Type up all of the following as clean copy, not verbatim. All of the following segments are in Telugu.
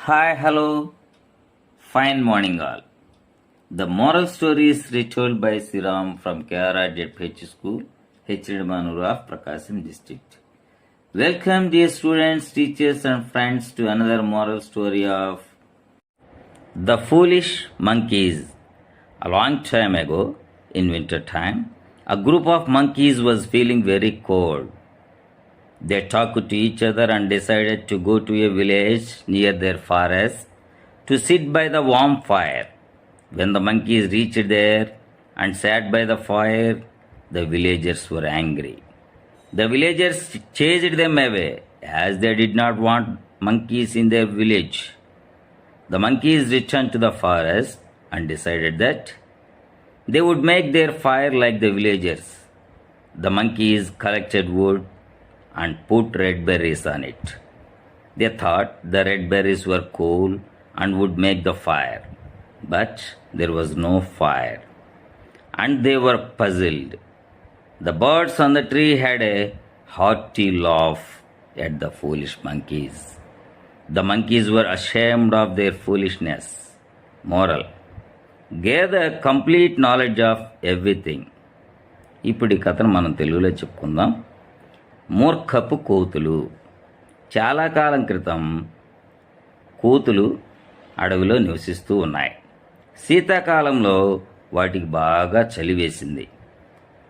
Hi, hello, fine morning all. The moral story is retold by Siram from Kerala JPH School, H. of Prakasam district. Welcome dear students, teachers and friends to another moral story of The Foolish Monkeys. A long time ago, in winter time, a group of monkeys was feeling very cold. They talked to each other and decided to go to a village near their forest to sit by the warm fire. When the monkeys reached there and sat by the fire, the villagers were angry. The villagers chased them away as they did not want monkeys in their village. The monkeys returned to the forest and decided that they would make their fire like the villagers. The monkeys collected wood and put red berries on it. They thought the red berries were cool and would make the fire. But there was no fire, and they were puzzled. The birds on the tree had a hearty laugh at the foolish monkeys. The monkeys were ashamed of their foolishness. Moral: gather complete knowledge of everything. ఇప్పుడు ఈ కథను మనం తెలుగులో చెప్పుకుందాం. మూర్ఖపు కోతులు. చాలా కాలం క్రితం కోతులు అడవిలో నివసిస్తూ ఉన్నాయి. శీతాకాలంలో వాటికి బాగా చలి వేసింది.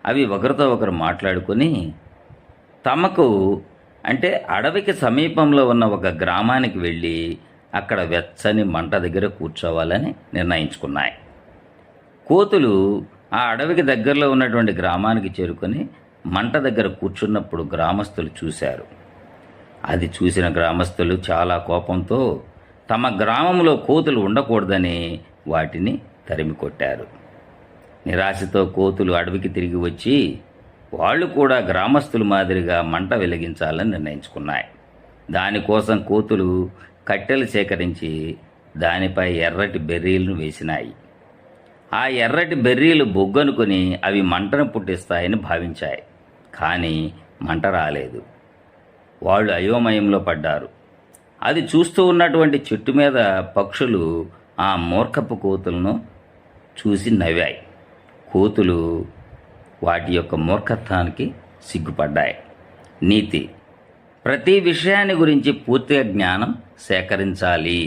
అవి ఒకరితో ఒకరు మాట్లాడుకొని తమకు అంటే అడవికి సమీపంలో ఉన్న ఒక గ్రామానికి వెళ్ళి అక్కడ వెచ్చని మంట దగ్గర కూర్చోవాలని నిర్ణయించుకున్నాయి. కోతులు ఆ అడవికి దగ్గరలో ఉన్నటువంటి గ్రామానికి చేరుకొని మంట దగ్గర కూర్చున్నప్పుడు గ్రామస్తులు చూశారు. అది చూసిన గ్రామస్తులు చాలా కోపంతో తమ గ్రామంలో కోతులు ఉండకూడదని వాటిని తరిమి కొట్టారు. నిరాశతో కోతులు అడవికి తిరిగి వచ్చి వాళ్ళు కూడా గ్రామస్తుల మాదిరిగా మంట వెలిగించాలని నిర్ణయించుకున్నాయి. దానికోసం కోతులు కట్టెలు సేకరించి దానిపై ఎర్రటి బెర్రీలను వేసినాయి. ఆ ఎర్రటి బెర్రీలు బొగ్గనుకొని అవి మంటను పుట్టిస్తాయని భావించాయి. కానీ మంట రాలేదు. వాళ్ళు అయోమయంలో పడ్డారు. అది చూస్తూ ఉన్నటువంటి చెట్టు మీద పక్షులు ఆ మూర్ఖపు కోతులను చూసి నవ్వాయి. కోతులు వాటి యొక్క మూర్ఖత్వానికి సిగ్గుపడ్డాయి. నీతి: ప్రతి విషయాన్ని గురించి పూర్తిగా జ్ఞానం సేకరించాలి.